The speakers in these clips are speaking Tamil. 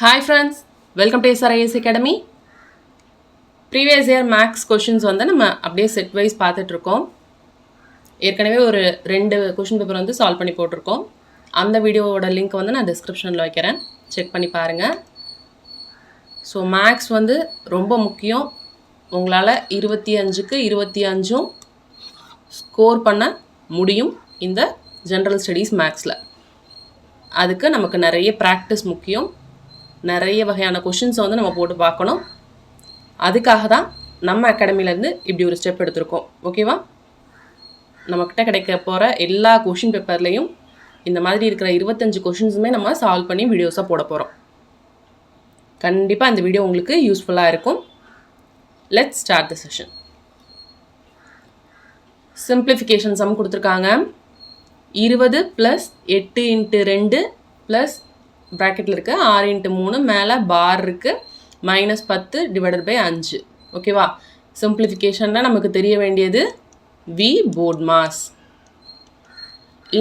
Hi friends, welcome to SRIS Academy. Previous year max questions வந்து நம்ம அப்படியே செட் வைஸ் பார்த்துட்டு இருக்கோம். ஏற்கனவே ஒரு 2 क्वेश्चन பேப்பர் வந்து சால்வ் பண்ணி போட்டுருக்கோம். அந்த வீடியோவோட லிங்க் வந்து நான் டிஸ்கிரிப்ஷனில் வைக்கிறேன், செக் பண்ணி பாருங்கள். ஸோ மேக்ஸ் வந்து ரொம்ப முக்கியம். உங்களால் 25க்கு 25 ஸ்கோர் பண்ண முடியும் இந்த ஜென்ரல் ஸ்டடீஸ் மேக்ஸில். அதுக்கு நமக்கு நிறைய ப்ராக்டிஸ் முக்கியம். நிறைய வகையான கொஷின்ஸை வந்து நம்ம போட்டு பார்க்கணும். அதுக்காக தான் நம்ம அகாடமிலேருந்து இப்படி ஒரு ஸ்டெப் எடுத்திருக்கோம். ஓகேவா? நம்மக்கிட்ட கிடைக்க போகிற எல்லா கொஷின் பேப்பர்லேயும் இந்த மாதிரி இருக்கிற 25 கொஷின்ஸுமே நம்ம சால்வ் பண்ணி வீடியோஸாக போட போகிறோம். கண்டிப்பாக இந்த வீடியோ உங்களுக்கு யூஸ்ஃபுல்லாக இருக்கும். Let's start the session. Simplification sum கொடுத்துருக்காங்க. 20 + 8 × 2 ப்ளஸ் ப்ராக்கெட்டில் இருக்குது 6 × 3 மேலே பார் இருக்குது -10 / 5. ஓகேவா? சிம்பிளிஃபிகேஷனில் நமக்கு தெரிய வேண்டியது வி போர்ட் மாஸ்.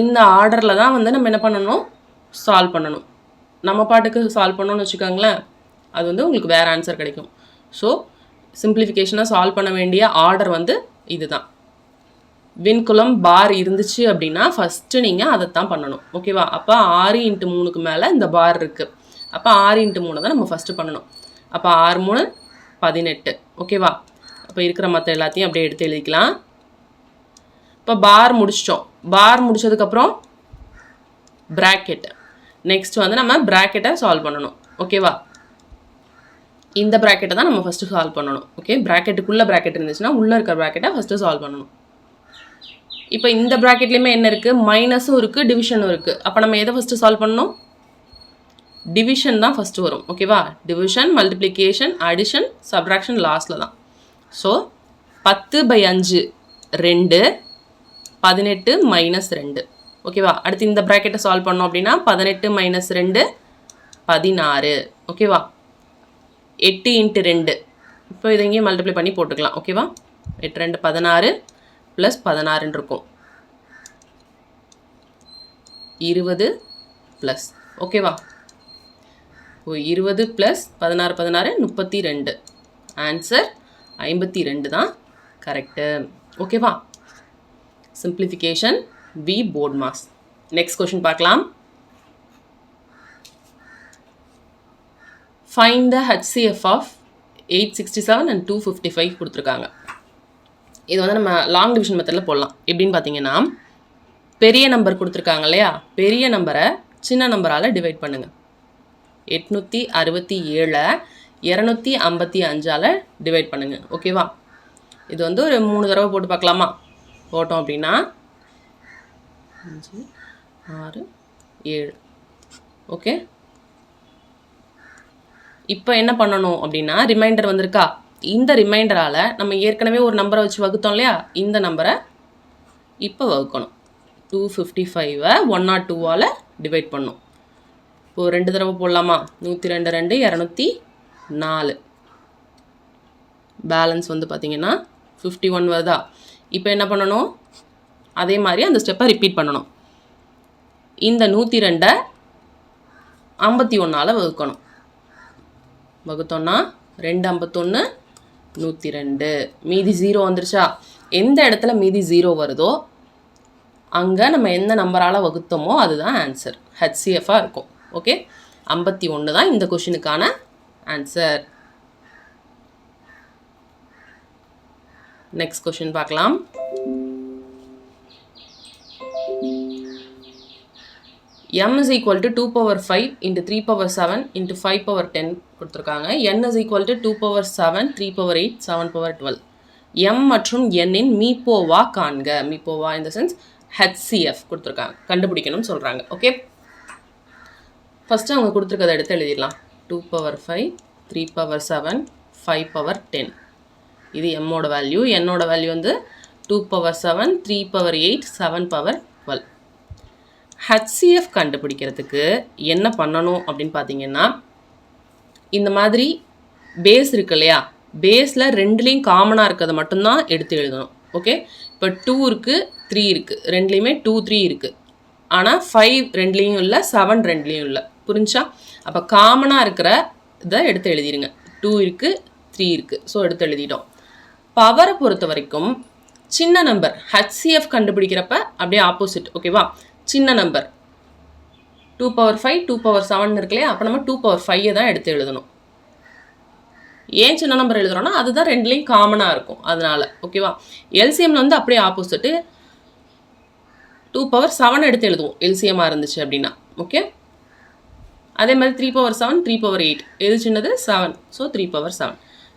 இந்த ஆர்டரில் தான் வந்து நம்ம என்ன பண்ணணும், சால்வ் பண்ணணும். நம்ம பாட்டுக்கு சால்வ் பண்ணணும்னு வச்சுக்கோங்களேன், அது வந்து உங்களுக்கு வேறு ஆன்சர் கிடைக்கும். ஸோ சிம்பிளிஃபிகேஷனை சால்வ் பண்ண வேண்டிய ஆர்டர் வந்து இதுதான். விண்குலம் பார் இருந்துச்சு அப்படின்னா ஃபஸ்ட்டு நீங்கள் அதைத்தான் பண்ணணும். ஓகேவா? அப்போ 6 × 3க்கு மேலே இந்த பார் இருக்குது. அப்போ 6 × 3 தான் நம்ம ஃபஸ்ட்டு பண்ணணும். அப்போ 6 × 3 18. ஓகேவா? அப்போ இருக்கிற மற்ற எல்லாத்தையும் அப்படியே எடுத்து எழுதிக்கலாம். இப்போ பார் முடிச்சிட்டோம். பார் முடித்ததுக்கப்புறம் ப்ராக்கெட். நெக்ஸ்ட் வந்து நம்ம ப்ராக்கெட்டை சால்வ் பண்ணணும். ஓகேவா? இந்த ப்ராக்கெட்டை தான் நம்ம ஃபஸ்ட்டு சால்வ் பண்ணணும். ஓகே, ப்ராக்கெட்டுக்குள்ளே ப்ராக்கெட் இருந்துச்சுன்னா உள்ளே இருக்கிற ப்ராக்கெட்டை ஃபஸ்ட்டு சால்வ் பண்ணணும். இப்போ இந்த ப்ராக்கெட்லேயுமே என்ன இருக்குது, மைனஸும் இருக்குது, டிவிஷனும் இருக்குது. அப்போ நம்ம எதை ஃபஸ்ட்டு சால்வ் பண்ணணும்? டிவிஷன் தான் ஃபஸ்ட்டு வரும். ஓகேவா? டிவிஷன், மல்டிப்ளிகேஷன், அடிஷன், சப்ட்ராக்ஷன் லாஸ்ட்டில் தான். ஸோ 10/5 2, 18 - 2. ஓகேவா? அடுத்து இந்த ப்ராக்கெட்டை சால்வ் பண்ணோம் அப்படின்னா 18 - 2 16. ஓகேவா? 8 × 2. இப்போ இதை இங்கேயும் மல்டிப்ளை பண்ணி போட்டுக்கலாம். ஓகேவா? 8 × 2 16 + 16 இருக்கும். 20 +. ஓகேவா? 20 + 16 16 32. ஆன்சர் 52 தான் கரெக்டு. ஓகேவா? Simplification we BODMAS. Next question பார்க்கலாம். Find the HCF of 867 and 255 கொடுத்துருக்காங்க. இது வந்து நம்ம லாங் டிவிஷன் மெத்தடில் போடலாம். எப்படின்னு பார்த்தீங்கன்னா, பெரிய நம்பர் கொடுத்துருக்காங்க இல்லையா, பெரிய நம்பரை சின்ன நம்பரால் டிவைட் பண்ணுங்கள். 867 255ஆல் டிவைட் பண்ணுங்கள். ஓகேவா? இது வந்து ஒரு 3 தடவை போட்டு பார்க்கலாமா? போட்டோம் அப்படின்னா 5 6 7. ஓகே, இப்போ என்ன பண்ணணும் அப்படின்னா, ரிமைண்டர் வந்திருக்கா, இந்த ரிமைண்டரால் நம்ம ஏற்கனவே ஒரு நம்பரை வச்சு வகுத்தோம் இல்லையா, இந்த நம்பரை இப்போ வகுக்கணும். 255-ஐ 102ஆல் டிவைட் பண்ணணும். இப்போது 2 தடவை போடலாமா? 102 2 204. பேலன்ஸ் வந்து பார்த்திங்கன்னா 51 வருதா? இப்போ என்ன பண்ணணும், அதே மாதிரி அந்த ஸ்டெப்பை ரிப்பீட் பண்ணணும். இந்த 102-ஐ 51ஆல் வகுக்கணும். வகுத்தோன்னா 251 102. மீதி 0 வந்துருச்சா? எந்த இடத்துல மீதி 0 வருதோ அங்கே நம்ம எந்த நம்பரால் வகுத்தோமோ அதுதான் ஆன்சர், HCF-ஆக இருக்கும். ஓகே, 51 தான் இந்த கொஷினுக்கான ஆன்சர். நெக்ஸ்ட் கொஷின் பார்க்கலாம். m is equal to 2/5 × 3/7 × 5/10 கொடுத்துருக்காங்க. n is equal to 2/7 3/8 7/12. m மற்றும் n இன் மீப்போவா காண்க. மீப்போவா இந்த சென்ஸ் HCF கொடுத்துருக்காங்க, கண்டுபிடிக்கணும்னு சொல்கிறாங்க. ஓகே, ஃபஸ்ட்டு அவங்க கொடுத்துருக்கதை எடுத்து எழுதிடலாம். 2/5 3/7 5/10. இது m-ஓட வேல்யூ. n-ஓட வேல்யூ வந்து 2/7 3/8 7/12. HCF கண்டுபிடிக்கிறதுக்கு என்ன பண்ணணும் அப்படின்னு பார்த்தீங்கன்னா, இந்த மாதிரி பேஸ் இருக்கு இல்லையா, பேஸில் ரெண்டுலேயும் காமனாக இருக்கிறத மட்டும்தான் எடுத்து எழுதணும். ஓகே, இப்போ 2 இருக்குது 3 இருக்குது, ரெண்டுலேயுமே 2 3 இருக்குது. ஆனால் 5 ரெண்டுலேயும் இல்லை, 7 ரெண்டுலேயும் இல்லை. புரிஞ்சா? அப்போ காமனாக இருக்கிற இதை எடுத்து எழுதிடுங்க. 2 இருக்குது, 3 இருக்குது. ஸோ எடுத்து எழுதிட்டோம். பவரை பொறுத்த வரைக்கும் சின்ன நம்பர் HCF கண்டுபிடிக்கிறப்ப அப்படியே ஆப்போசிட். ஓகேவா? சின்ன நம்பர் 2^5 2^7 இருக்கு இல்லையா? அப்போ நம்ம 2^5 தான் எடுத்து எழுதணும். ஏன் சின்ன நம்பர் எழுதுறோம்னா அதுதான் ரெண்டுலேயும் காமனாக இருக்கும், அதனால. ஓகேவா? எல்சிஎம்ல வந்து அப்படியே ஆப்போசிட்டு 2^7 எடுத்து எழுதுவோம் எல்சிஎம்மாக இருந்துச்சு அப்படின்னா. ஓகே, அதே மாதிரி 3^7 3^8 எது சின்னது? 7. ஸோ 3^7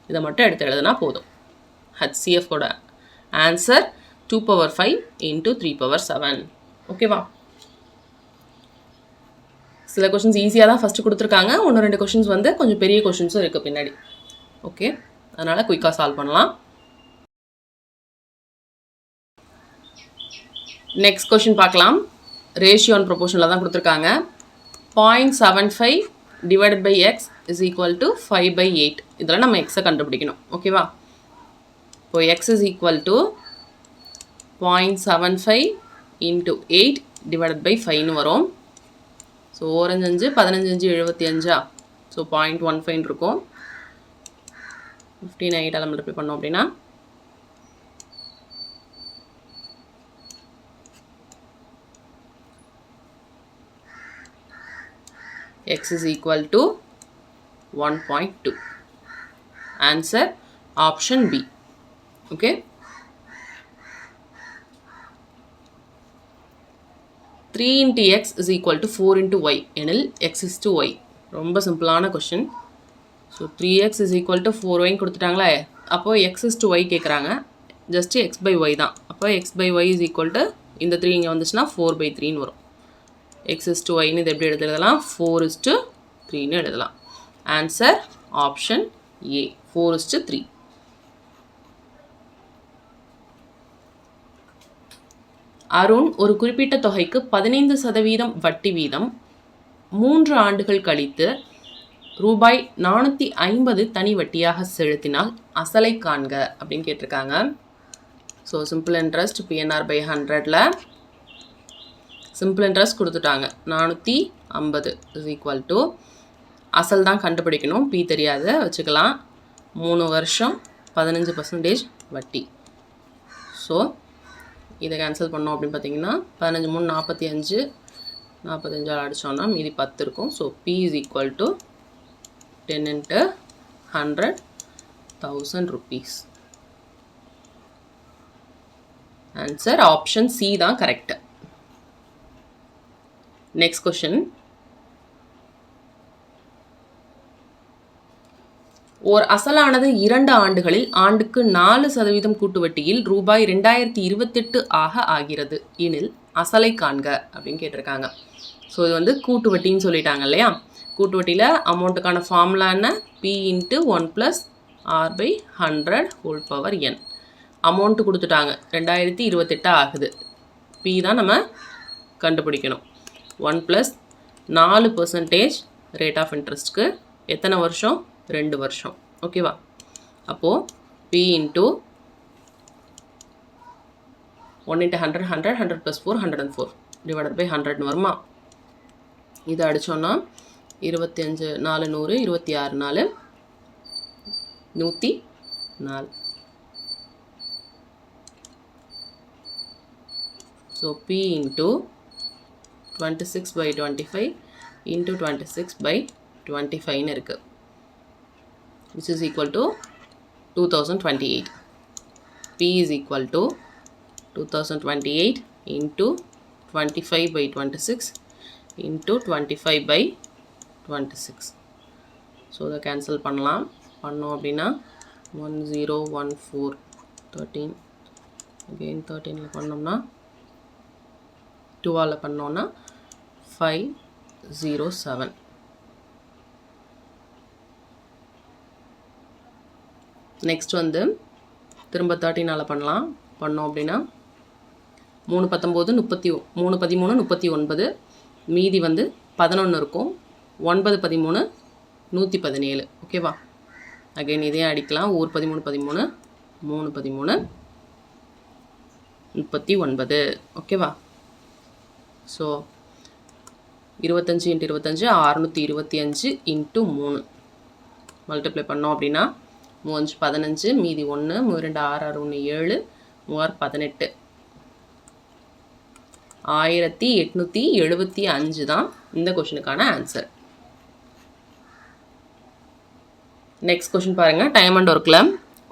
இதை மட்டும் எடுத்து எழுதுனா போதும். HCFோட ஆன்சர் 2^5 × 3^7. ஓகேவா? சில கொஷின்ஸ் ஈஸியாக தான் ஃபஸ்ட்டு கொடுத்துருக்காங்க. 1-2 கொஷின்ஸ் வந்து கொஞ்சம் பெரிய கொஷின்ஸும் இருக்குது பின்னாடி. ஓகே, அதனால் குயிக்காக சால்வ் பண்ணலாம். நெக்ஸ்ட் கொஷின் பார்க்கலாம். ரேஷியோ அண்ட் ப்ரொபோர்ஷனில் தான் கொடுத்துருக்காங்க. 0.75 divided by X is equal to 5/8. இதில் நம்ம எக்ஸை கண்டுபிடிக்கணும். ஓகேவா? இப்போ X is equal to 0.75 × 8 divided by 5ன்னு வரும். ஸோ 4×5 15×5 75. ஸோ 0.15 இருக்கும். 15 8ஆல் மல்டிப்ளை பண்ணோம் அப்படின்னா x is equal to 1.2. Answer option B. Okay. 3 × x is equal to 4 × y எனில் x is to y. ரொம்ப சிம்பிளான question. So 3x is equal to 4y கொடுத்துட்டாங்களா? அப்போ x is to y கேட்குறாங்க. ஜஸ்ட் x/y தான். அப்போ x/y is equal to இந்த 3 இங்கே வந்துச்சுன்னா 4/3ன்னு வரும். x is to y-ன்னு இது எப்படி எழுதலாம்? 4 is to 3ன்னு எழுதலாம். Answer option A, 4 is to 3. Arun ஒரு குறிப்பிட்ட தொகைக்கு 15% வட்டி வீதம் 3 ஆண்டுகள் கழித்து ரூபாய் 450 தனி வட்டியாக செலுத்தினால் அசலை காண்க அப்படின்னு கேட்டிருக்காங்க. ஸோ சிம்பிள் இன்ட்ரெஸ்ட் PNR/100ல் சிம்பிள் இன்ட்ரெஸ்ட் கொடுத்துட்டாங்க. 450 இஸ் ஈக்குவல் டு அசல் தான் கண்டுபிடிக்கணும். P தெரியாத வச்சுக்கலாம். 3 வருஷம் 15% வட்டி. ஸோ இதை கேன்சல் பண்ணோம் அப்படின்னு பார்த்தீங்கன்னா 15 3 45 45 அடித்தோன்னா மீதி 10 இருக்கும். So P is equal to 10 × 100,000 rupees. Answer option C தான் கரெக்ட். Next question. ஓர் அசலானது 2 ஆண்டுகளில் ஆண்டுக்கு 4% கூட்டு வட்டியில் ரூபாய் 2028 ஆகிறது எனில் அசலை காண்க அப்படின்னு கேட்டிருக்காங்க. ஸோ இது வந்து கூட்டு வட்டின்னு சொல்லிட்டாங்க இல்லையா? கூட்டு வட்டியில் அமௌண்ட்டுக்கான ஃபார்முலா என்ன? P × 1 + R/100 n. அமௌண்ட்டு கொடுத்துட்டாங்க 2028 ஆகுது. P தான் நம்ம கண்டுபிடிக்கணும். 1 + 4% ரேட் ஆஃப் இன்ட்ரெஸ்ட்க்கு எத்தனை வருஷம்? 2 வருஷம். ஓகேவா? அப்போது P × 1 × 100 100 100 + 4 104 டிவைடட் பை 100ன்னு வருமா? இதை அடித்தோன்னா 25 4 100 26 4 104. ஸோ P × 26/25 × 26/25ன்னு இருக்குது. which is equal to 2028. P is equal to 2028 into 25/26 into 25/26. So இதை கேன்சல் பண்ணலாம். பண்ணோம் அப்படின்னா 1014 13 அகெயின் 13ல் பண்ணோம்னா 2ஆல் பண்ணோன்னா 507. நெக்ஸ்ட் வந்து திரும்ப 13ஆல் பண்ணலாம். பண்ணோம் அப்படின்னா 3 19 3 13 39 மீதி வந்து 11 இருக்கும். 9 13 117. ஓகேவா? அகைன் இதையும் அடிக்கலாம். 13 13 3 13 39. ஓகேவா? ஸோ 25 × 25 625 × 3 மல்டிப்ளை பண்ணோம் அப்படின்னா 3 15 மீதி 1 2 6 6 1 7 3 18 1875 தான் இந்த கொஷினுக்கான ஆன்சர். நெக்ஸ்ட் கொஷின் பாருங்க. டைம் அண்ட் ஒர்க்கில்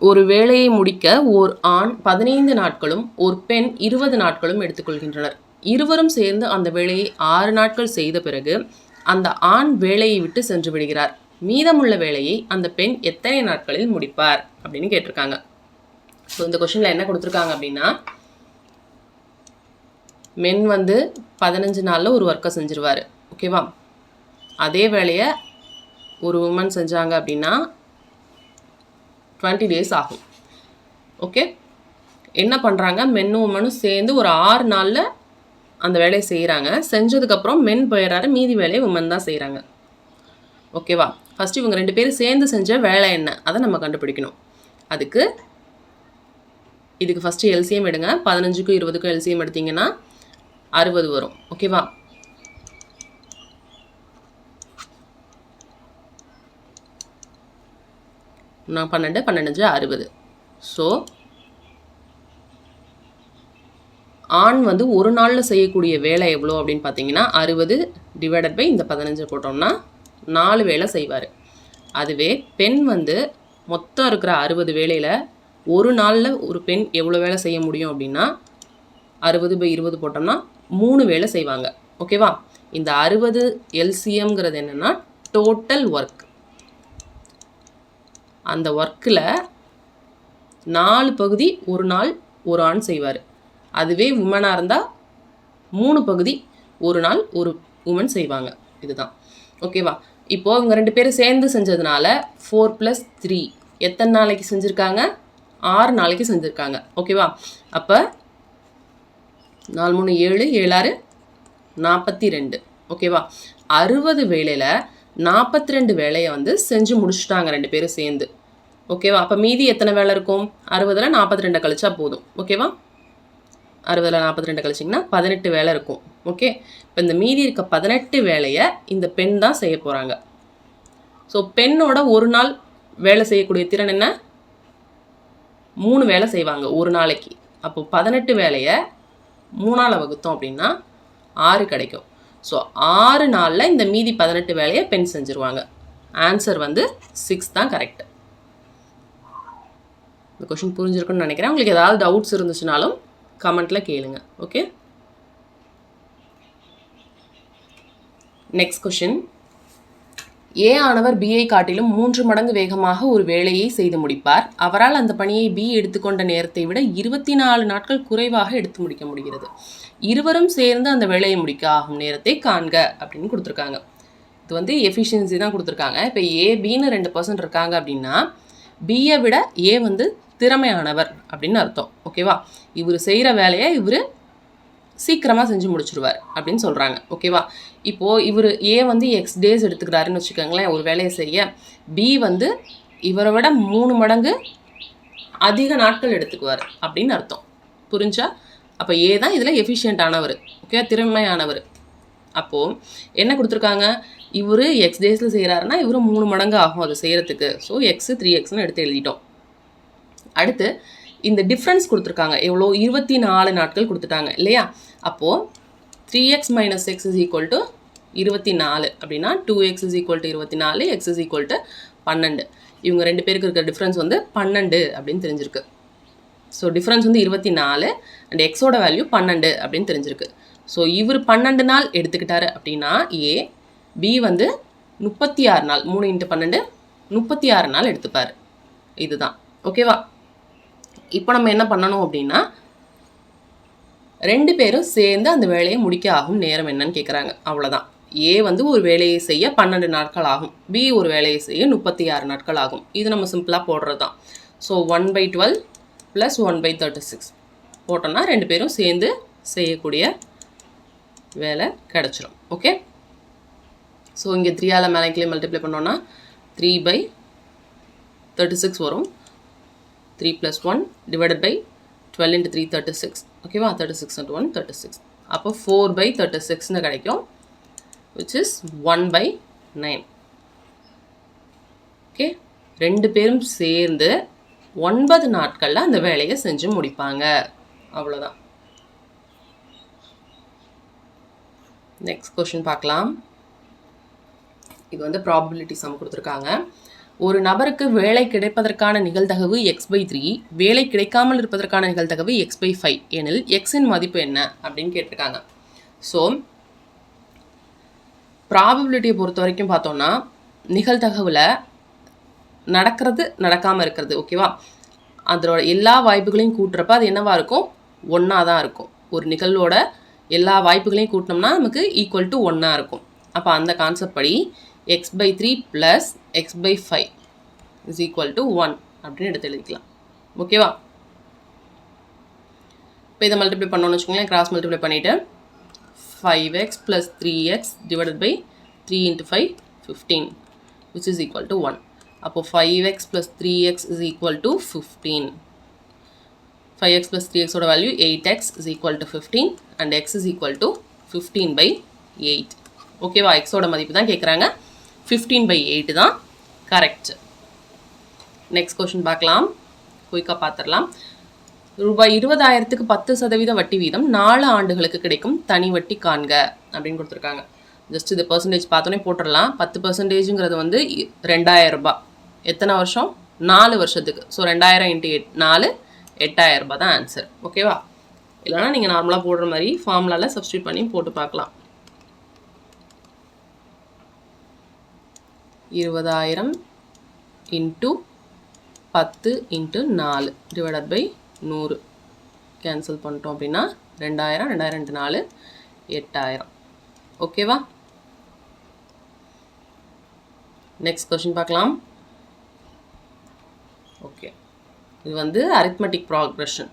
ஒரு வேலையை முடிக்க ஓர் ஆண் 15 நாட்களும் ஒரு பெண் 20 நாட்களும் எடுத்துக்கொள்கின்றனர். இருவரும் சேர்ந்து அந்த வேலையை 6 நாட்கள் செய்த பிறகு அந்த ஆண் வேலையை விட்டு சென்று விடுகிறார். மீதமுள்ள வேலையை அந்த பெண் எத்தனை நாட்களில் முடிப்பார் அப்படின்னு கேட்டிருக்காங்க. ஸோ இந்த கொஷினில் என்ன கொடுத்துருக்காங்க அப்படின்னா, மென் 15 நாளில் ஒரு ஒர்க்கை செஞ்சிருவார். ஓகேவா? அதே வேலையை ஒரு உமன் செஞ்சாங்க அப்படின்னா 20 days ஆகும். ஓகே, என்ன பண்ணுறாங்க, மென்னும் உமனும் சேர்ந்து ஒரு 6 நாளில் அந்த வேலையை செய்கிறாங்க. செஞ்சதுக்கப்புறம் மென் போயிடுறாரு, மீதி வேலையை உமன் தான் செய்கிறாங்க. ஓகேவா? ஃபஸ்ட்டு இவங்க 2 பேரும் சேர்ந்து செஞ்ச வேலை என்ன அதை நம்ம கண்டுபிடிக்கணும். இதுக்கு ஃபஸ்ட்டு எல்சிஎம் எடுங்க. 15க்கும் 20க்கும் எல்சிஎம் எடுத்திங்கன்னா 60 வரும். ஓகேவா? நான் 12 12 60. ஸோ ஆண் ஒரு நாளில் செய்யக்கூடிய வேலை எவ்வளோ அப்படின்னு பார்த்தீங்கன்னா 60 டிவைடட் பை இந்த 15 போட்டோம்னா 4 வேலை செய்வார். அதுவே பெண் மொத்தம் இருக்கிற 60 வேலையில் ஒரு நாளில் ஒரு பெண் எவ்வளோ வேலை செய்ய முடியும் அப்படின்னா 60/20 போட்டோம்னா 3 வேலை செய்வாங்க. ஓகேவா? இந்த 60 எல்சிஎம்ங்கிறது என்னென்னா டோட்டல் ஒர்க். அந்த ஒர்க்கில் 4 பகுதி ஒரு நாள் ஒரு ஆண் செய்வார். அதுவே உமனாக இருந்தால் 3 பகுதி ஒரு நாள் ஒரு உமன் செய்வாங்க. இதுதான். ஓகேவா? இப்போது இவங்க 2 பேரும் சேர்ந்து செஞ்சதுனால 4 + 3 எத்தனை நாளைக்கு செஞ்சுருக்காங்க? 6 நாளைக்கு செஞ்சுருக்காங்க. ஓகேவா? அப்போ 4 3 7 7 6 42. ஓகேவா? 60 வேலையில் 42 வேலையை செஞ்சு முடிச்சுட்டாங்க 2 பேரும் சேர்ந்து. ஓகேவா? அப்போ மீதி எத்தனை வேலை இருக்கும்? 60ல் 42 கழிச்சா போதும். ஓகேவா? 60ல் 42 கழிச்சிங்கன்னா 18 வேலை இருக்கும். ஓகே, இப்போ இந்த மீதி இருக்க 18 வேலையை இந்த பெண் தான் செய்ய போகிறாங்க. ஸோ பெண்ணோட ஒரு நாள் வேலை செய்யக்கூடிய திறன் என்ன? 3 வேலை செய்வாங்க ஒரு நாளைக்கு. அப்போ 18 வேலையை 3ஆல் வகுத்தோம் அப்படின்னா 6 கிடைக்கும். ஸோ 6 நாளில் இந்த மீதி 18 வேலையை பெண் செஞ்சுருவாங்க. ஆன்சர் 6 தான் கரெக்ட். இந்த கொஷின் புரிஞ்சிருக்குன்னு நினைக்கிறேன். உங்களுக்கு ஏதாவது டவுட்ஸ் இருந்துச்சுனாலும் கமெண்ட்டில் கேளுங்க. Okay, next question. ஏ ஆனவர் பியை காட்டிலும் 3 மடங்கு வேகமாக ஒரு வேலையை செய்து முடிப்பார். அவரால் அந்த பணியை பி எடுத்துக்கொண்ட நேரத்தை விட 24 நாட்கள் குறைவாக எடுத்து முடிக்க முடிகிறது. இருவரும் சேர்ந்து அந்த வேலையை முடிக்க ஆகும் நேரத்தை காண்க அப்படின்னு கொடுத்துருக்காங்க. இது எஃபிஷியன்சி தான் கொடுத்துருக்காங்க. இப்போ ஏ பின்னு 2% இருக்காங்க அப்படின்னா பியை விட ஏ திறமையானவர் அப்படின்னு அர்த்தம். ஓகேவா? இவர் செய்கிற வேலையை இவர் சீக்கிரமாக செஞ்சு முடிச்சிடுவார் அப்படின்னு சொல்கிறாங்க. ஓகேவா? இப்போது இவர் ஏ எக்ஸ் டேஸ் எடுத்துக்கிறாருன்னு வச்சுக்கோங்களேன் ஒரு வேலையை செய்ய. பி இவரை விட 3 மடங்கு அதிக நாட்கள் எடுத்துக்குவார் அப்படின்னு அர்த்தம். புரிஞ்சா? அப்போ ஏ தான் இதில் எஃபிஷியன்ட்டானவர். ஓகே, திறமையானவர். அப்போது என்ன கொடுத்துருக்காங்க, இவர் எக்ஸ் டேஸில் செய்கிறாருன்னா இவர் 3 மடங்கு ஆகும் அது செய்கிறதுக்கு. ஸோ எக்ஸு 3x எடுத்து எழுதிட்டோம். அடுத்து இந்த டிஃப்ரென்ஸ் கொடுத்துருக்காங்க. எவ்வளோ? 24 நாட்கள் கொடுத்துட்டாங்க இல்லையா? அப்போது 3x - x = 24 அப்படின்னா 2x = 24, x = 12. இவங்க 2 பேருக்கு இருக்கிற டிஃப்ரென்ஸ் 12 அப்படின்னு தெரிஞ்சிருக்கு. ஸோ டிஃப்ரென்ஸ் 24 அண்ட் எக்ஸோட வேல்யூ 12 அப்படின்னு தெரிஞ்சிருக்கு. ஸோ இவர் 12 நாள் எடுத்துக்கிட்டாரு அப்படின்னா ஏ, பி 36 நாள், 3 × 12 36 நாள் எடுத்துப்பார். இதுதான். ஓகேவா? இப்போ நம்ம என்ன பண்ணணும் அப்படின்னா 2 பேரும் சேர்ந்து அந்த வேலையை முடிக்க ஆகும் நேரம் என்னன்னு கேட்குறாங்க. அவ்வளோதான். ஏ ஒரு வேலையை செய்ய 12 நாட்கள் ஆகும், பி ஒரு வேலையை செய்ய 36 நாட்கள் ஆகும். இது நம்ம சிம்பிளாக போடுறது தான். ஸோ 1/12 + 1/36 போட்டோம்னா 2 பேரும் சேர்ந்து செய்யக்கூடிய வேலை கிடச்சிரும். ஓகே, ஸோ இங்கே 3ஆல் மேலே கீழே மல்டிப்ளை பண்ணோன்னா 3/36 வரும். 3 + 1 டிவைடட் பை 12 × 3 36. ஓகேவா? 36 × 1 36. அப்போ 4/36ன்னு கிடைக்கும். which is 1/9. ஓகே, 2 பேரும் சேர்ந்து 9 நாட்களில் அந்த வேலையை செஞ்சு முடிப்பாங்க. அவ்வளோதான். நெக்ஸ்ட் கொஷின் பார்க்கலாம். இது வந்து ப்ராபபிலிட்டி சம் கொடுத்துருக்காங்க. ஒரு நபருக்கு வேலை கிடைப்பதற்கான நிகழ்தகவு x/3, வேலை கிடைக்காமல் இருப்பதற்கான நிகழ்தகவு x/5 எனில் எக்ஸின் மதிப்பு என்ன அப்படின்னு கேட்டிருக்காங்க. ஸோ ப்ராபபிலிட்டியை பொறுத்த வரைக்கும் பார்த்தோம்னா நிகழ்தகவில் நடக்கிறது நடக்காமல் இருக்கிறது, ஓகேவா, அதோட எல்லா வாய்ப்புகளையும் கூட்டுறப்ப அது என்னவா இருக்கும், 1 தான் இருக்கும். ஒரு நிகழ்வோட எல்லா வாய்ப்புகளையும் கூட்டினோம்னா நமக்கு ஈக்குவல் டு 1 இருக்கும். அப்போ அந்த கான்செப்ட் படி x/3 + x/5 is equal to 1 அப்படின்னு எடுத்து எழுதிக்கலாம். ஓகேவா, இப்போ இதை மல்டிப்ளை பண்ணோன்னு வச்சுக்கோங்களேன். கிராஸ் மல்டிப்ளை பண்ணிவிட்டு 5x + 3x divided by 3 × 5 15 which is equal to 1. அப்போ 5x + 3x is equal to 15. 5x + 3x ஓட value 8x is equal to 15 and x is equal to 15/8. ஓகேவா, x ஓட மதிப்பு தான் கேட்குறாங்க. 15/8 தான் கரெக்ட். நெக்ஸ்ட் கொஷின் பார்க்கலாம், குயிக்காக பார்த்துடலாம். ரூபாய் 20,000க்கு 10% வட்டி வீதம் 4 ஆண்டுகளுக்கு கிடைக்கும் தனி வட்டி காண்க அப்படின்னு கொடுத்துருக்காங்க. ஜஸ்ட் இது பர்சன்டேஜ் பார்த்தோன்னே போட்டுடலாம். 10%ங்கிறது வந்து 2,000 ரூபாய். எத்தனை வருஷம், 4 வருஷத்துக்கு. ஸோ 2000 × 4 8,000 ரூபாய் தான் ஆன்சர். ஓகேவா, இல்லைனா நீங்கள் நார்மலாக போடுற மாதிரி ஃபார்முலாவில் சப்ஸ்டியூட் பண்ணி போட்டு பார்க்கலாம். 20,000 × 10 × 4 டிவைடட் பை 100 கேன்சல் பண்ணிட்டோம் அப்படின்னா 2000, 2000 × 4 8000. ஓகேவா, நெக்ஸ்ட் கொஷின் பார்க்கலாம். ஓகே, இது வந்து அரித்மெட்டிக் ப்ராக்ரெஷன்.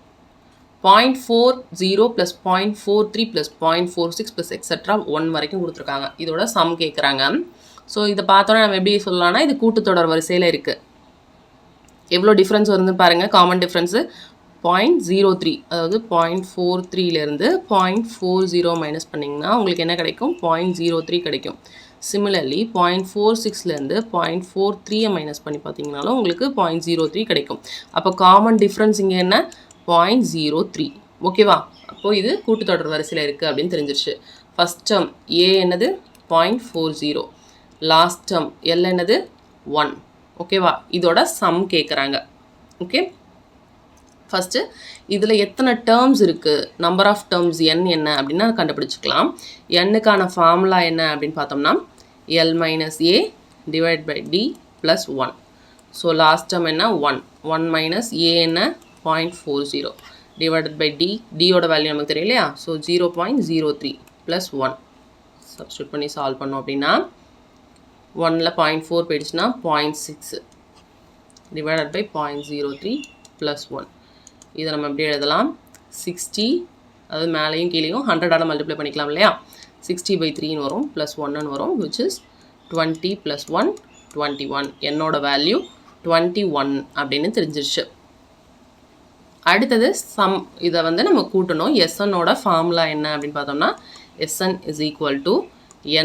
0.40 + 0.43 + 0.46 + எக்ஸெட்ரா 1 வரைக்கும் கொடுத்துருக்காங்க. இதோட சம் கேட்குறாங்க. ஸோ இதை பார்த்தோன்னா நம்ம எப்படி சொல்லலாம்னா இது கூட்டுத்தொடர் வரிசையில் இருக்குது. எவ்வளோ டிஃப்ரென்ஸ் வருதுன்னு பாருங்கள். காமன் டிஃப்ரென்ஸு 0.03, அதாவது 0.43லேருந்து 0.40 மைனஸ் பண்ணிங்கன்னா உங்களுக்கு என்ன கிடைக்கும், 0.03 கிடைக்கும். சிமிலர்லி 0.46லேருந்து 0.43 மைனஸ் பண்ணி பார்த்தீங்கனாலும் உங்களுக்கு 0.03 கிடைக்கும். அப்போ காமன் டிஃப்ரென்ஸ் இங்கே என்ன, 0.03. ஓகேவா, அப்போது இது கூட்டுத்தொடர் வரிசையில் இருக்குது அப்படின்னு தெரிஞ்சிருச்சு. ஃபஸ்ட் டேர்ம் ஏ என்னது 0.40, லாஸ்ட் டேர்ம் எல் என்னது 1. ஓகேவா, இதோட சம் கேட்குறாங்க. ஓகே, ஃபஸ்ட்டு இதில் எத்தனை டேர்ம்ஸ் இருக்குது, நம்பர் ஆஃப் டேர்ம்ஸ் n என்ன அப்படின்னா கண்டுபிடிச்சிக்கலாம். என்னுக்கான ஃபார்முலா என்ன அப்படின்னு பார்த்தோம்னா L - A / D + 1. So last term என்ன 1, 1 - A என்ன 0.40 டிவைடட் பை D, டியோட வேல்யூ நமக்கு தெரியும் இல்லையா. ஸோ 0.03 + 1 சப்ஸ்டியூட் பண்ணி சால்வ் பண்ணோம் அப்படின்னா 1ல் 0.4 போயிடுச்சுன்னா 0.6 டிவைடட் பை 0.03 + 1. இதை நம்ம எப்படி எழுதலாம், 60, அதாவது மேலேயும் கீழேயும் 100ஆல் மல்டிப்ளை பண்ணிக்கலாம் இல்லையா. 60/3 வரும் +1 வரும், which is 20 + 1 21. என்னோட வேல்யூ 21 அப்படின்னு தெரிஞ்சிருச்சு. அடுத்தது சம், இதை வந்து நம்ம கூட்டணும். SNோட ஃபார்முலா என்ன அப்படின்னு பார்த்தோம்னா SN is equal to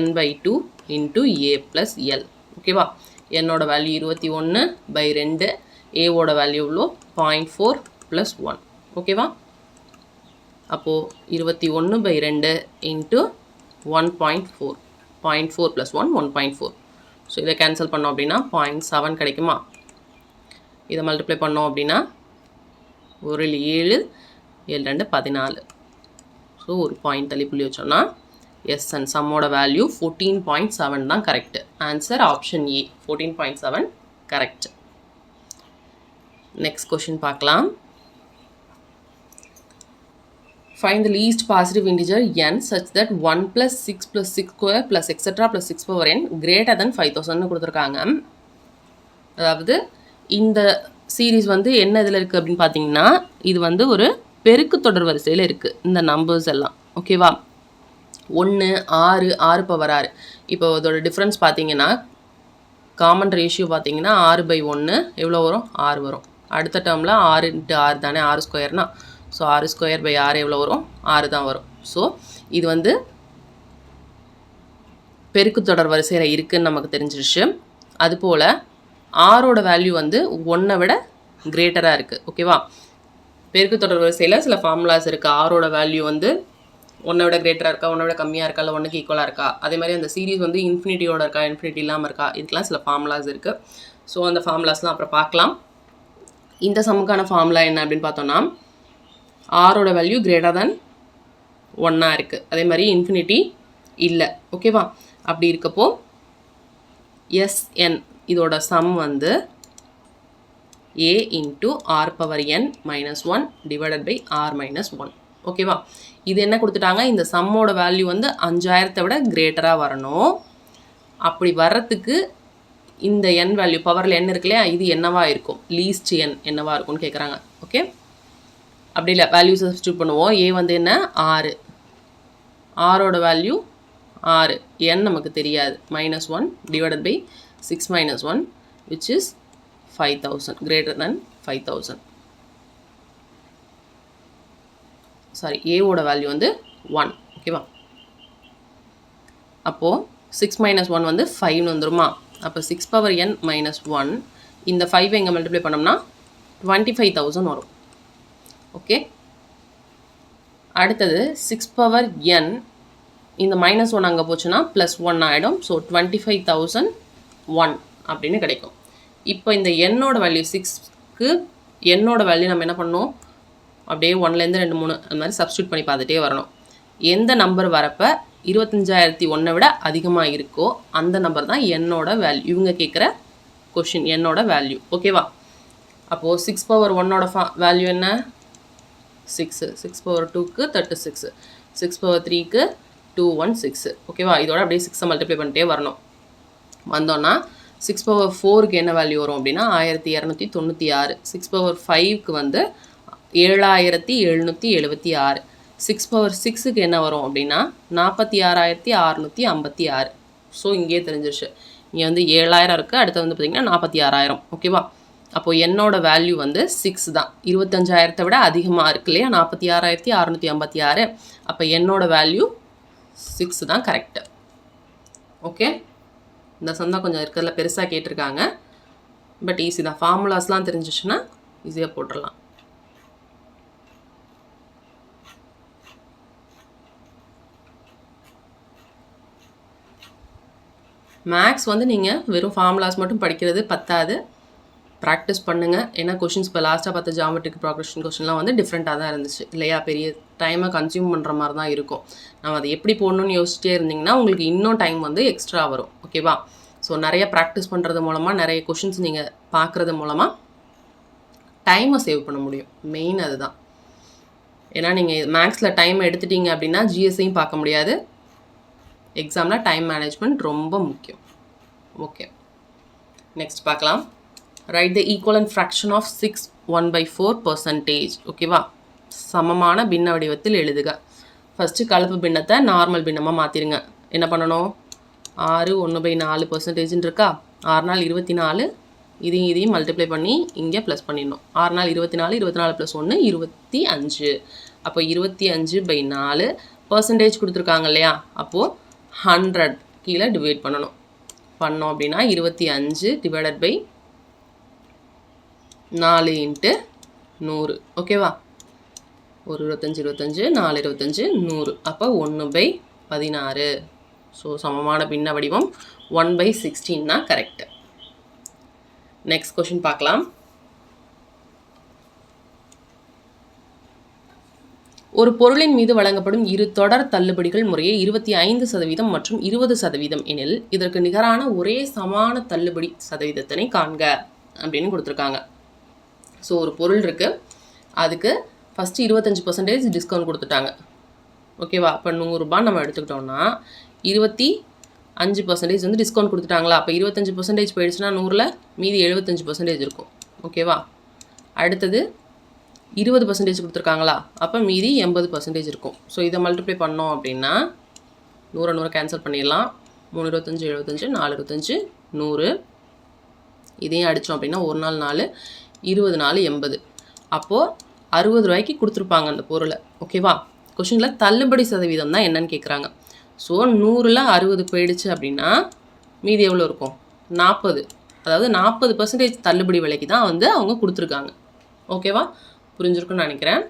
n/2 × A + L. ஓகேவா, என்னோட வேல்யூ 21/2, ஏவோட வேல்யூ எவ்வளோ 0.4 + 1. ஓகேவா, அப்போது 21/2 × 1.4, 0.4 + 1 1.4. ஸோ இதை கேன்சல் பண்ணோம் அப்படின்னா 0.7 கிடைக்குமா. இதை மல்டிப்ளை பண்ணோம் அப்படின்னா 1 7 7 2 14. ஸோ ஒரு பாயிண்ட் தள்ளி புள்ளி வச்சோம்னா SN சம்மோட வேல்யூ 14.7 தான் correct. Answer option A 14.7 correct. Next question பார்க்கலாம். Find the least positive integer n such that 1 + 6 + 6² + etc. + 6 n greater than 5000 கொடுத்துருக்காங்க. அதாவது இந்த சீரீஸ் வந்து என்ன இதில் இருக்குது அப்படின்னு பார்த்தீங்கன்னா இது வந்து ஒரு பெருக்கு தொடர் வரிசையில் இருக்குது இந்த நம்பர்ஸ் எல்லாம். ஓகேவா, 1 6 6/6. இப்போ அதோட டிஃப்ரென்ஸ் பார்த்தீங்கன்னா காமன் ரேஷியோ பார்த்தீங்கன்னா 6/1 எவ்வளோ வரும், 6 வரும். அடுத்த டேர்மில் 6 × 6 தானே, 6² ஸோ 6² / 6 எவ்வளோ வரும், 6 தான் வரும். ஸோ இது வந்து பெருக்கு தொடர் வரிசையில் இருக்குதுன்னு நமக்கு தெரிஞ்சிருச்சு. அதுபோல் ஆரோட வேல்யூ வந்து 1 விட கிரேட்டராக இருக்குது. ஓகேவா? பெருக்கு தொடர் வரிசையில் சில ஃபார்முலாஸ் இருக்குது. ஆரோட வேல்யூ வந்து 1 விட கிரேட்டராக இருக்கா, 1 விட கம்மியாக இருக்கா, இல்லை 1க்கு ஈக்குவலாக இருக்கா. அதே மாதிரி அந்த சீரீஸ் வந்து இன்ஃபினிட்டியோட இருக்கா, இன்ஃபினிட்டி இல்லாமல் இருக்கா, இதுக்கெலாம் சில ஃபார்முலாஸ் இருக்குது. ஸோ அந்த ஃபார்முலாஸ்லாம் அப்புறம் பார்க்கலாம். இந்த சம்முக்கான ஃபார்முலா என்ன அப்படின்னு பார்த்தோன்னா, ஆரோட வேல்யூ கிரேட்டர் தேன் 1 இருக்குது. அதே மாதிரி இன்ஃபினிட்டி இல்லை. ஓகேவா? அப்படி இருக்கப்போ Sn இதோட சம் வந்து a into r power n minus 1 divided by r minus 1. ஓகேவா? இது என்ன கொடுத்துட்டாங்க, இந்த சம்மோட வேல்யூ வந்து 5000 விட கிரேட்டராக வரணும். அப்படி வர்றதுக்கு இந்த n வேல்யூ பவரில் n இருக்கு இல்லையா, இது என்னவா இருக்கும், லீஸ்ட் n என்னவா இருக்கும்னு கேட்குறாங்க. ஓகே, அப்படி இல்லை, வேல்யூ சப்ஸ்டியூட் பண்ணுவோம். a வந்து என்ன, 6, ஆரோட வேல்யூ 6, n நமக்கு தெரியாது, -1 divided by 6 minus 1 which is 5000, greater than 5000. Sorry, ஏவோட வேல்யூ வந்து 1. ஓகேவா? அப்போது 6 minus 1 வந்து 5 வந்துருமா? அப்போ 6 power n minus 1, இந்த 5 எங்கே மல்டிப்ளை பண்ணோம்னா 25,000 வரும். ஓகே, அடுத்தது 6 power n, இந்த -1 அங்கே போச்சுன்னா +1 ஆகிடும். ஸோ 25,001 அப்படின்னு கிடைக்கும். இப்போ இந்த என்னோட வேல்யூ 6க்கு என்னோட வேல்யூ நம்ம என்ன பண்ணணும், அப்படியே 1லேருந்து 2 3 அந்த மாதிரி சப்ஸ்டியூட் பண்ணி பார்த்துட்டே வரணும். எந்த நம்பர் வரப்போ 25,001 விட அதிகமாக இருக்கோ அந்த நம்பர் தான் என்னோட வேல்யூ. இவங்க கேட்குற கொஷின் என்னோட வேல்யூ. ஓகேவா? அப்போது 6 power 1ஓட வேல்யூ என்ன, 6. 6 power 2க்கு 36, 6 power 3க்கு 216. ஓகேவா? இதோட அப்படியே 6 மல்டிப்ளை பண்ணிட்டே வரணும். வந்தோன்னா 6 power 4க்கு என்ன வேல்யூ வரும் அப்படின்னா 1296. 6 power 5க்கு வந்து 7776. 6 power 6க்கு என்ன வரும் அப்படின்னா 46,656. ஸோ இங்கே தெரிஞ்சிருச்சு. இங்கே வந்து 7000 இருக்குது, அடுத்து வந்து பார்த்திங்கன்னா 46,000. ஓகேவா? அப்போது என்னோட வேல்யூ வந்து 6 தான். 25,000 விட அதிகமாக இருக்கு இல்லையா, 46,656. அப்போ என்னோட வேல்யூ 6 தான் கரெக்டு. ஓகே, இந்த சந்தா கொஞ்சம் இருக்கிறதுல பெருசாக கேட்டிருக்காங்க, பட் ஈஸி தான். ஃபார்முலாஸ்லாம் தெரிஞ்சிச்சுன்னா ஈஸியாக போட்டுடலாம். மேக்ஸ் வந்து நீங்கள் வெறும் ஃபார்முலாஸ் மட்டும் படிக்கிறது பத்தாது, ப்ராக்டிஸ் பண்ணுங்கள். ஏன்னா கொஷின்ஸ் இப்போ லாஸ்ட்டாக பார்த்த ஜாமெட்ரிக் ப்ராக்ரெஷன் கொஷின்லாம் வந்து டிஃப்ரெண்ட்டாக தான் இருந்துச்சு இல்லையா, பெரிய டைமை கன்சியூம் பண்ணுற மாதிரி தான் இருக்கும். நம்ம அதை எப்படி போடணும்னு யோசிச்சிட்டே இருந்திங்கன்னா உங்களுக்கு இன்னும் டைம் வந்து எக்ஸ்ட்ரா வரும். ஓகேவா? ஸோ நிறைய ப்ராக்டிஸ் பண்ணுறது மூலமாக, நிறைய கொஷின்ஸ் நீங்கள் பார்க்குறது மூலமாக டைமை சேவ் பண்ண முடியும். மெயின் அதுதான். ஏன்னா நீங்கள் மேக்ஸில் டைம் எடுத்துட்டீங்க அப்படின்னா ஜிஎஸ்ஐயும் பார்க்க முடியாது. எக்ஸாமில் டைம் மேனேஜ்மெண்ட் ரொம்ப முக்கியம். ஓகே, நெக்ஸ்ட் பார்க்கலாம். Write the equivalent fraction of 6 1/4%. ஓகேவா? சமமான பின்ன வடிவத்தில் எழுதுக. ஃபஸ்ட்டு கலப்பு பின்னத்தை நார்மல் பின்னமாக மாற்றிடுங்க. என்ன பண்ணணும், 6 1/4% இருக்கா, 6 நாள் 24, இதையும் மல்டிப்ளை பண்ணி இங்கே ப்ளஸ் பண்ணிடணும். 6 நாள் 24, 24 + 1 25. அப்போ 25/4 பர்சன்டேஜ் கொடுத்துருக்காங்க இல்லையா, அப்போது 100 கீழே டிவைட் பண்ணணும். பண்ணோம் அப்படின்னா 25 டிவைடட் பை 4 × 100. ஓகேவா? ஒரு 25 25, 4 25, 100. அப்போ 1/16. ஸோ சமமான பின்ன வடிவம் 1/16 தான் கரெக்டு. நெக்ஸ்ட் கொஷின் பார்க்கலாம். ஒரு பொருளின் மீது வழங்கப்படும் இரு தொடர் தள்ளுபடிகள் முறையே 25% மற்றும் 20% எனில் இதற்கு நிகரான ஒரே சமான தள்ளுபடி சதவீதத்தினை காண்க அப்படின்னு கொடுத்துருக்காங்க. ஸோ ஒரு பொருள் இருக்குது, அதுக்கு ஃபஸ்ட்டு 25% டிஸ்கவுண்ட் கொடுத்துட்டாங்க. ஓகேவா? இப்போ 100 ரூபாய் நம்ம எடுத்துக்கிட்டோம்னா 25% வந்து டிஸ்கவுண்ட் கொடுத்துட்டாங்களா, அப்போ 25% போயிடுச்சுன்னா 100ல் மீதி 75% இருக்கும். ஓகேவா? அடுத்தது 20% கொடுத்துருக்காங்களா, அப்போ மீதி 80% இருக்கும். ஸோ இதை மல்டிப்ளை பண்ணோம் அப்படின்னா 100 கேன்சல் பண்ணிடலாம். 3 25 75, 4 25 100. இதையும் அடித்தோம் அப்படின்னா 1 நாள் 4, 20 நாள் 80. அப்போது 60 ரூபாய்க்கு கொடுத்துருப்பாங்க அந்த பொருளை. ஓகேவா? கொஷினில் தள்ளுபடி சதவீதம் தான் என்னன்னு கேட்குறாங்க. ஸோ 100ல் 60 போயிடுச்சு அப்படின்னா மீதி எவ்வளோ இருக்கும்? 40. அதாவது 40% தள்ளுபடி விலைக்கு தான் வந்து அவங்க கொடுத்துருக்காங்க. ஓகேவா? புரிஞ்சிருக்குன்னு நினைக்கிறேன்.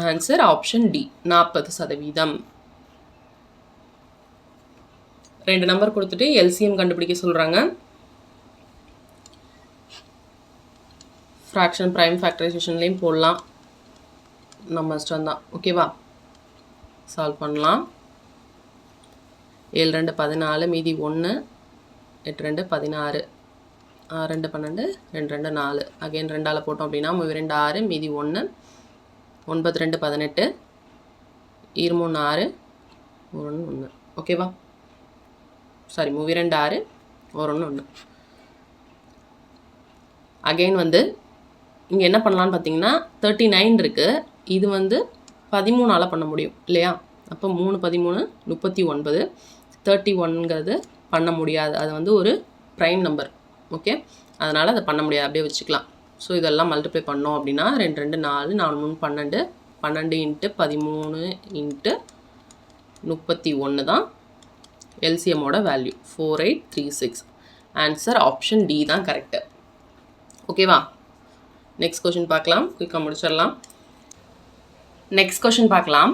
Answer option D 40%. 2 நம்பர் கொடுத்துட்டு எல்சிஎம் கண்டுபிடிக்க சொல்கிறாங்க. ஃப்ராக்ஷன் ப்ரைம் ஃபேக்டரைசேஷன்லேயும் போடலாம், நம்ம இஷ்டம் தான். ஓகேவா? சால்வ் பண்ணலாம். 7 2 14 மீதி 1, 8 2 16, 6 2 12, 2 2 4. அகைன் 2ஆல் போட்டோம் அப்படின்னா 3 2 6 மீதி 1, 9 2 18, 2 3 6, 1 1. ஓகேவா? சாரி, 3 2 6, 1 1. அகைன் வந்து இங்கே என்ன பண்ணலான்னு பார்த்தீங்கன்னா 39 இருக்குது. இது வந்து 13ஆல் பண்ண முடியும் இல்லையா? அப்போ 3 13 39. 31ங்கிறது பண்ண முடியாது, அது வந்து ஒரு ப்ரைம் நம்பர். ஓகே, அதனால் அதை பண்ண முடியாது, அப்படியே வச்சுக்கலாம். ஸோ இதெல்லாம் மல்டிப்ளை பண்ணோம் அப்படின்னா 2 2 4 4 3 12, 12 இன்ட்டு 13 இன்ட்டு 31 தான் எல்சிஎம்மோட வேல்யூ 4836. ஆன்சர் ஆப்ஷன் டி தான் கரெக்டு. ஓகேவா? நெக்ஸ்ட் கொஷின் பார்க்கலாம், குயிக்காக முடிச்சிடலாம். நெக்ஸ்ட் கொஷின் பார்க்கலாம்.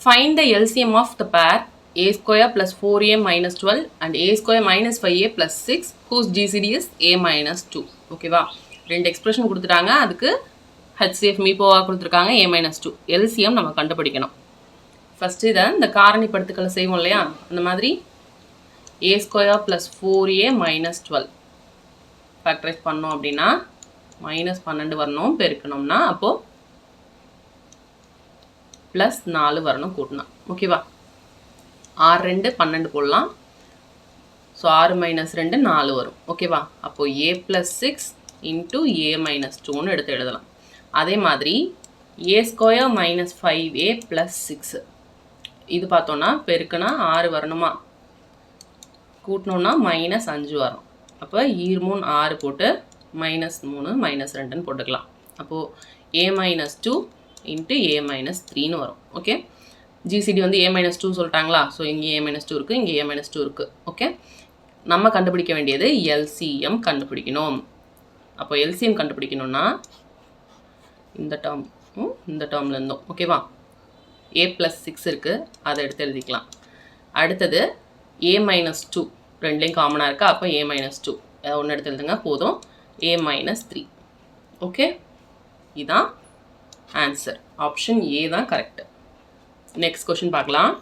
Find the LCM of the pair a square plus 4a minus 12 and a square minus 5a plus 6 whose GCD is a minus 2. ஓகேவா? 2 எக்ஸ்பிரஷன் கொடுத்துட்டாங்க, அதுக்கு HCF மீப்போவாக கொடுத்துருக்காங்க a minus 2. எல்சிஎம் நம்ம கண்டுபிடிக்கணும். ஃபஸ்ட்டு இதை இந்த காரணிப்படுத்துக்களை செய்வோம் இல்லையா, அந்த மாதிரி a square plus 4a minus 12 factorise பண்ணோம் அப்படின்னா -12 வரணும், பெருக்கணும்னா அப்போது +4 வரணும் கூட்டணும். ஓகேவா? 6 2 12 போடலாம். ஸோ 6 - 2 4 வரும். ஓகேவா? அப்போது a + 6 இன்ட்டு a - 2ன்னு எடுத்து எழுதலாம். அதே மாதிரி a square minus 5a plus 6 இது பார்த்தோன்னா பெருக்குனா 6 வரணுமா, கூட்டணுன்னா -5 வரும். அப்போ 3 6 போட்டு -3 -2ன்னு போட்டுக்கலாம். அப்போது a - 2 இன்ட்டு a - 3ன்னு வரும். ஓகே, ஜிசிடி வந்து a - 2 சொல்லிட்டாங்களா, ஸோ இங்கே a - 2 இருக்குது, இங்கே a - 2 இருக்குது. ஓகே, நம்ம கண்டுபிடிக்க வேண்டியது எல்சிஎம் கண்டுபிடிக்கணும். அப்போ எல்சிஎம் கண்டுபிடிக்கணும்னா இந்த டேர்ம் இந்த டேர்மில் இருந்தோம். ஓகேவா? a + 6 இருக்குது, அதை எடுத்து எழுதிக்கலாம். அடுத்தது a - 2 ரெண்டுலேயும் காமனாக இருக்கா, அப்போ a - 2 ஒன்று எடுத்து எழுதுங்க போதும். a - 3. ஓகே, இதுதான் ஆன்சர். ஆப்ஷன் ஏ தான் கரெக்டு. நெக்ஸ்ட் கொஷின் பார்க்கலாம்.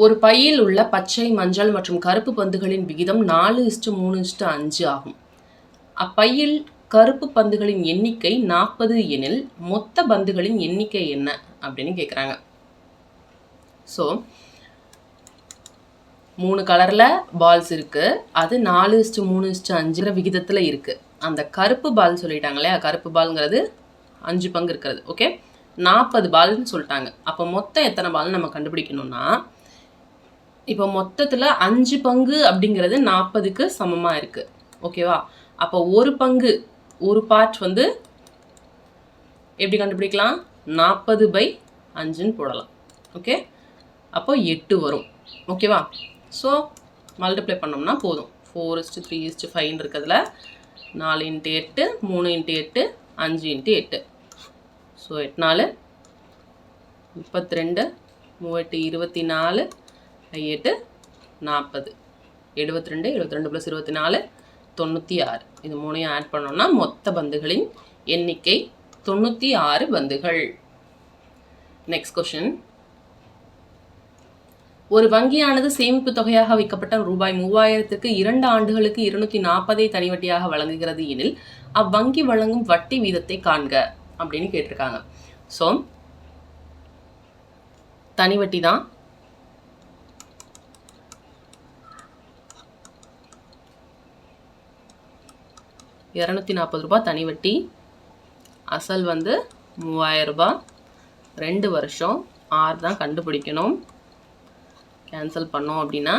ஒரு பையில் உள்ள பச்சை, மஞ்சள் மற்றும் கருப்பு பந்துகளின் விகிதம் 4:3:5 ஆகும். அப்பையில் கருப்பு பந்துகளின் எண்ணிக்கை 40 எனில் மொத்த பந்துகளின் எண்ணிக்கை என்ன அப்படின்னு கேட்குறாங்க. ஸோ 3 கலரில் பால்ஸ் இருக்குது, அது 4:3:5 விகிதத்தில் இருக்குது. அந்த கருப்பு பால் சொல்லிட்டாங்க இல்லையா, கருப்பு பால்ங்கிறது 5 பங்கு இருக்கிறது. ஓகே, 40 பால்னு சொல்லிட்டாங்க. அப்போ மொத்தம் எத்தனை பால்னு நம்ம கண்டுபிடிக்கணும்னா, இப்போ மொத்தத்தில் 5 பங்கு அப்படிங்கிறது 40க்கு சமமாக இருக்குது. ஓகேவா? அப்போ ஒரு பங்கு, ஒரு பார்ட் வந்து எப்படி கண்டுபிடிக்கலாம், 40/5ன்னு போடலாம். ஓகே, அப்போ 8 வரும். ஓகேவா? ஸோ மல்டிப்ளை பண்ணோம்னா போதும். 4:3:5 இருக்கிறதுல 4 × 8, 3 × 8, 5 × 8. ஸோ 8 4 32, 3 8 24, 8 40, 72, 72 + 24 96. இது 3ஐயும் ஆட் பண்ணோம்னா மொத்த பந்துகளின் எண்ணிக்கை 96 பந்துகள். Next question. ஒரு வங்கியானது சேமிப்பு தொகையாக வைக்கப்பட்ட ரூபாய் 3000க்கு 2 ஆண்டுகளுக்கு 240 தனி வட்டியாக வழங்குகிறது எனில் அவ்வங்கி வழங்கும் வட்டி வீதத்தை காண்க அப்படின்னு கேட்டிருக்காங்க. ஸோ தனி வட்டி தான். ₹240 தனி வட்டி, அசல் வந்து 3000 ரூபாய், 2 வருஷம், 6 தான் கண்டுபிடிக்கணும். கேன்சல் பண்ணோம் அப்படின்னா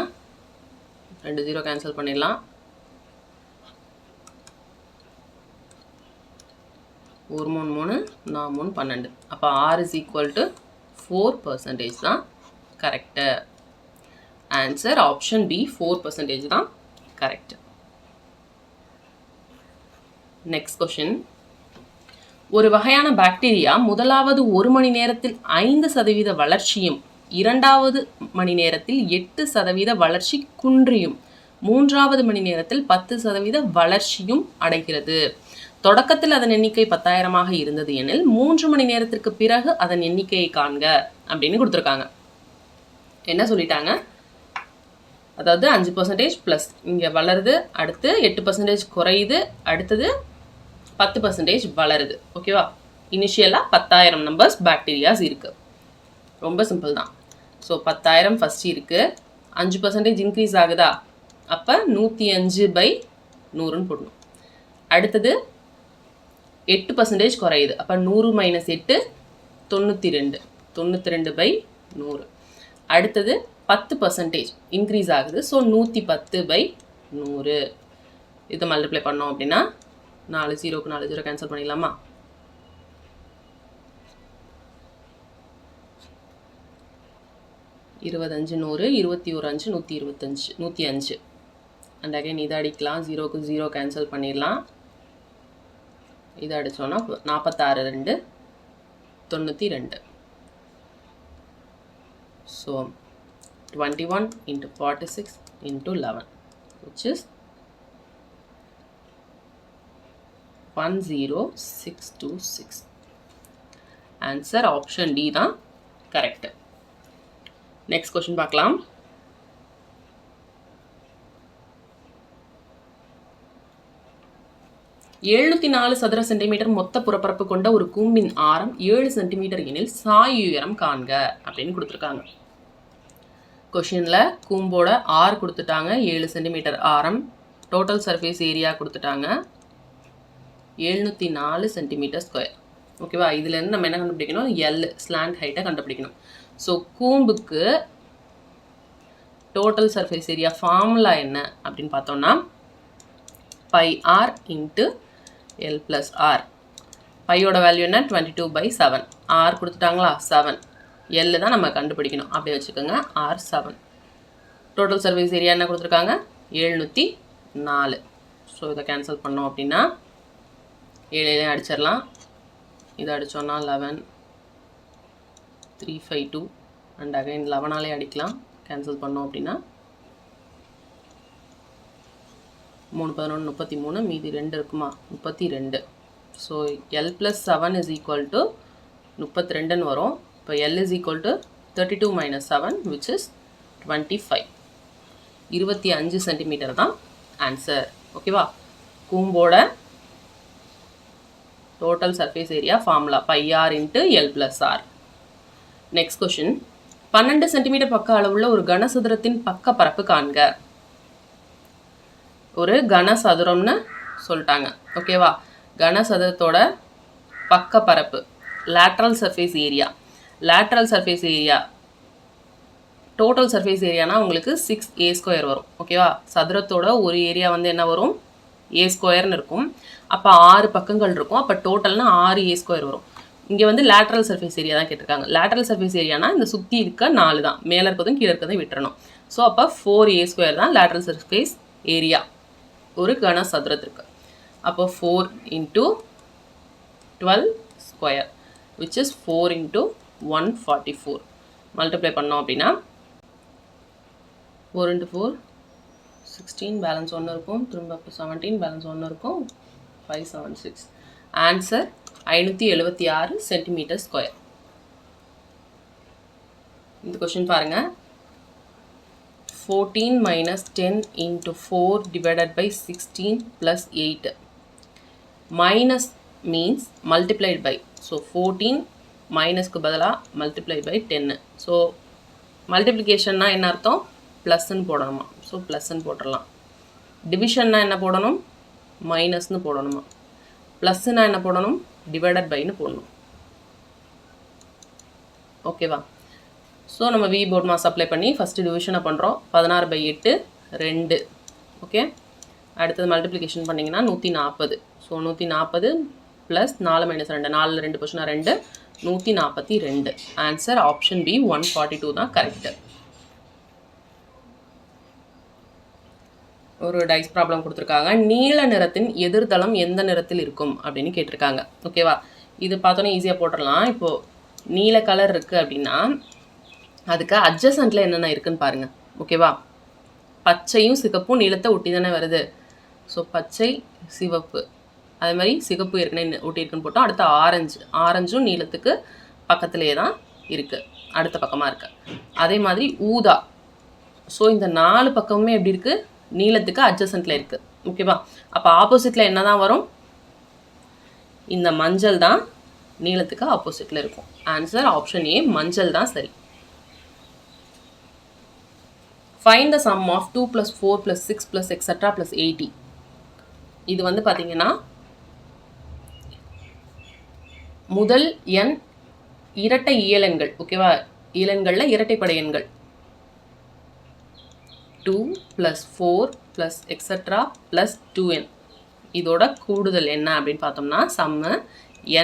2 0 கேன்சல் பண்ணிடலாம். 1 3 3 4 3 12. அப்போ R = 4% தான் கரெக்டு. ஆன்சர் ஆப்ஷன் பி 4% தான் கரெக்ட். Next question. ஒரு வகையான பாக்டீரியா முதலாவது 1 மணி நேரத்தில் 5% வளர்ச்சியும், இரண்டாவது மணி நேரத்தில் 8% வளர்ச்சி குன்றியும், மூன்றாவது மணி நேரத்தில் 10% வளர்ச்சியும் அடைகிறது. தொடக்கத்தில் அதன் எண்ணிக்கை 10,000ஆக இருந்தது எனில் 3 மணி நேரத்திற்கு பிறகு அதன் எண்ணிக்கையை காண்க அப்படின்னு கொடுத்துருக்காங்க. என்ன சொல்லிட்டாங்க? அதாவது 5% ப்ளஸ் இங்கே வளருது, அடுத்து 8% குறையுது, அடுத்தது 10% வளருது. ஓகேவா? இனிஷியலாக 10,000 நம்பர்ஸ் பாக்டீரியாஸ் இருக்குது. ரொம்ப சிம்பிள் தான். ஸோ 10,000 ஃபஸ்ட் இருக்குது, 5% இன்க்ரீஸ் ஆகுதா, அப்போ 105/100ன்னு போடணும். அடுத்தது 8% குறையுது, அப்போ 100 - 8 92, 92/100. அடுத்தது 10% இன்க்ரீஸ் ஆகுது, ஸோ 110/100. இதை மல்டிப்ளை பண்ணோம் அப்படின்னா 4 0க்கு 4 0 கேன்சல் பண்ணிடலாமா? இருபத்தஞ்சு 100, 21 5 125, 105. அண்ட் அகைன் இதை அடிக்கலாம், 0க்கு 0 கேன்சல் பண்ணிடலாம். இதை அடித்தோன்னா 46 2 92. So 21 × 46 × 11, which is 10626. Answer option D தான் கரெக்ட். நெக்ஸ்ட் கொஸ்டின் பார்க்கலாம். (704 சதுர சென்டிமீட்டர் மொத்த புறப்பரப்பு கொண்ட ஒரு கூம்பின் ஆரம் 7 சென்டிமீட்டர் எனில் சாய் உயரம் காண்க அப்படின்னு கொடுத்துருக்காங்க. கொஷினில் கூம்போட ஆர் கொடுத்துட்டாங்க, 7 சென்டிமீட்டர் ஆரம், டோட்டல் சர்ஃபேஸ் ஏரியா கொடுத்துட்டாங்க 704 சென்டிமீட்டர் ஸ்கொயர். ஓகேவா? இதுலேருந்து நம்ம என்ன கண்டுபிடிக்கணும்? எல் ஸ்லாண்ட் ஹைட்டை கண்டுபிடிக்கணும். ஸோ கூம்புக்கு டோட்டல் சர்ஃபேஸ் ஏரியா ஃபார்முலா என்ன அப்படின்னு பார்த்தோம்னா πr × L + R. பையோட வேல்யூ என்ன? 22/7. ஆர் கொடுத்துட்டாங்களா? 7. எல் தான் நம்ம கண்டுபிடிக்கணும். அப்படியே வச்சுக்கோங்க, R 7. டோட்டல் சர்ஃபேஸ் ஏரியா என்ன கொடுத்துருக்காங்க? 704. ஸோ இதை கேன்சல் பண்ணோம் அப்படின்னா 7 அடிச்சிடலாம். இதை அடித்தோன்னா 11 352 அண்ட் அகைன் 11ஆலே அடிக்கலாம். கேன்சல் பண்ணோம் அப்படின்னா 3 11 33, மீதி 2 இருக்குமா? 32. ஸோ L + 7 = 32ன்னு வரும். இப்போ L = 32 - 7, which is 25. 25 சென்டிமீட்டர் தான் ஆன்சர். ஓகேவா? கூம்போட total surface area formula πr × L + R. Next question. 12 centimetre பக்க அளவுள்ள ஒரு கனசதுரத்தின் பக்க பரப்பு காண்க. ஒரு கனசதுரம்னு சொல்லிட்டாங்க. ஓகேவா? கனசதுரத்தோட பக்க பரப்பு lateral surface area. Lateral surface area total surface ஏரியானா உங்களுக்கு 6a² வரும். ஓகேவா? சதுரத்தோட ஒரு ஏரியா வந்து என்ன வரும்? a² இருக்கும். அப்போ 6 பக்கங்கள் இருக்கும். அப்போ டோட்டல்னா 6a² வரும். இங்கே வந்து லேட்ரல் சர்ஃபேஸ் ஏரியா தான் கேட்டிருக்காங்க. லேட்ரல் சர்ஃபேஸ் ஏரியானா இந்த சுற்றி இருக்க 4 தான், மேலே இருக்கிறதும் கீழே இருக்கிறதையும் விட்டுறணும். ஸோ அப்போ 4a² தான் லேட்ரல் சர்ஃபேஸ் ஏரியா ஒரு கனசதுரத்திற்கு. அப்போ 4 × 12², which is 4 × 144. மல்டிப்ளை பண்ணோம் அப்படின்னா 4 × 4 16, பேலன்ஸ் 1 இருக்கும். திரும்ப 17, பேலன்ஸ் 1 இருக்கும். 576. Answer 576 centimetre square. இந்த கொஸ்டின் பாருங்க. 14 - 10 × 4 / 16 + 8. Minus means multiplied by. So 14 மைனஸ்க்கு பதிலாக மல்டிப்ளை பை 10. ஸோ மல்டிப்ளிகேஷன்னா என்ன அர்த்தம்? ப்ளஸ்ன்னு போடணுமா? ஸோ ப்ளஸ்ன்னு போட்டுடலாம். டிவிஷன்னா என்ன போடணும்? மைனஸ்ன்னு போடணுமா? ப்ளஸ்ன்னா என்ன போடணும்? டிவைடட் பைன்னு போடணும். ஓகேவா? ஸோ நம்ம வி போர்ட் மாஸ் அப்ளை பண்ணி ஃபஸ்ட்டு டிவிஷனை பண்ணுறோம். 16/8 2. ஓகே, அடுத்தது மல்டிப்ளிகேஷன் பண்ணிங்கன்னா 140. ஸோ 140 + 4 - 2, 4 2 போச்சுன்னா 2, 142. ஆன்சர் ஆப்ஷன் பி 142 தான் கரெக்டு. ஒரு டைஸ் ப்ராப்ளம் கொடுத்துருக்காங்க. நீல நிறத்தின் எதிர்தளம் எந்த நிறத்தில் இருக்கும் அப்படின்னு கேட்டிருக்காங்க. ஓகேவா, இது பார்த்தோன்னே ஈஸியாக போட்டுடலாம். இப்போது நீல கலர் இருக்குது அப்படின்னா அதுக்கு அட்ஜசன்ட்டில் என்னென்ன இருக்குன்னு பாருங்கள். ஓகேவா, பச்சையும் சிகப்பும் நீளத்தை ஒட்டி தானே வருது. ஸோ பச்சை சிவப்பு, அதே மாதிரி சிகப்பு ஏற்கனவே ஒட்டியிருக்குன்னு போட்டோம். அடுத்து ஆரஞ்சும் நீளத்துக்கு பக்கத்துலேயே தான் இருக்குது, அடுத்த பக்கமாக இருக்குது. அதே மாதிரி ஊதா. ஸோ இந்த 4 பக்கமுமே எப்படி இருக்குது, நீளத்துக்கு அட்ஜசன்ட்டில் இருக்குது. ஓகேவா, அப்போ ஆப்போசிட்டில் என்ன தான் வரும், இந்த மஞ்சள் தான் நீளத்துக்கு ஆப்போசிட்டில் இருக்கும். ஆன்சர் ஆப்ஷன் ஏ மஞ்சள் தான் சரி. Find the sum of 2 plus 4 plus 6 plus etc plus 80. இது வந்து பார்த்தீங்கன்னா முதல் எண் இரட்டை இயலெண்கள். ஓகேவா, இயலெண்களில் இரட்டைப்படை எண்கள் 2 plus 4 plus etc plus 2n. இதோட கூடுதல் என்ன அப்படின்னு பார்த்தோம்னா சம்மு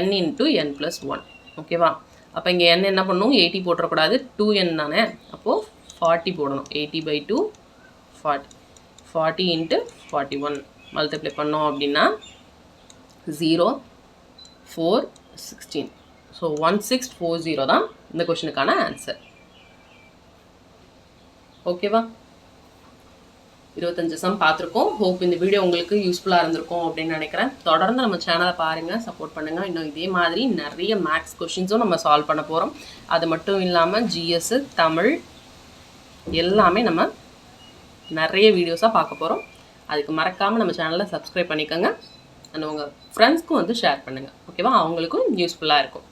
n into n plus 1. ஓகேவா, அப்போ இங்கே n என்ன பண்ணும், 80 போட்டுறக்கூடாது, 2n தானே, அப்போது 40 போடணும். 80/2 40 into 41 மல்டிப்ளை பண்ணோம் அப்படின்னா 0 4 16. ஸோ 1640 தான் இந்த கொஷனுக்கான ஆன்சர். ஓகேவா, 25 சம் பார்த்துருக்கோம். ஹோப் இந்த வீடியோ உங்களுக்கு யூஸ்ஃபுல்லாக இருந்திருக்கும் அப்படின்னு நினைக்கிறேன். தொடர்ந்து நம்ம சேனலை பாருங்கள், சப்போர்ட் பண்ணுங்கள். இன்னும் இதே மாதிரி நிறைய மேக்ஸ் கொஷின்ஸும் நம்ம சால்வ் பண்ண போகிறோம். அது மட்டும் இல்லாமல் ஜிஎஸ், தமிழ் எல்லாமே நம்ம நிறைய வீடியோஸாக பார்க்க போகிறோம். அதுக்கு மறக்காமல் நம்ம சேனலை சப்ஸ்கிரைப் பண்ணிக்கோங்க. அண்ட் உங்கள் ஃப்ரெண்ட்ஸ்க்கும் வந்து ஷேர் பண்ணுங்கள். ஓகேவா, அவங்களுக்கும் யூஸ்ஃபுல்லாக இருக்கும்.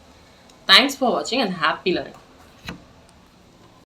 தேங்க்ஸ் ஃபார் வாட்சிங் அண்ட் ஹாப்பி லேர்னிங்.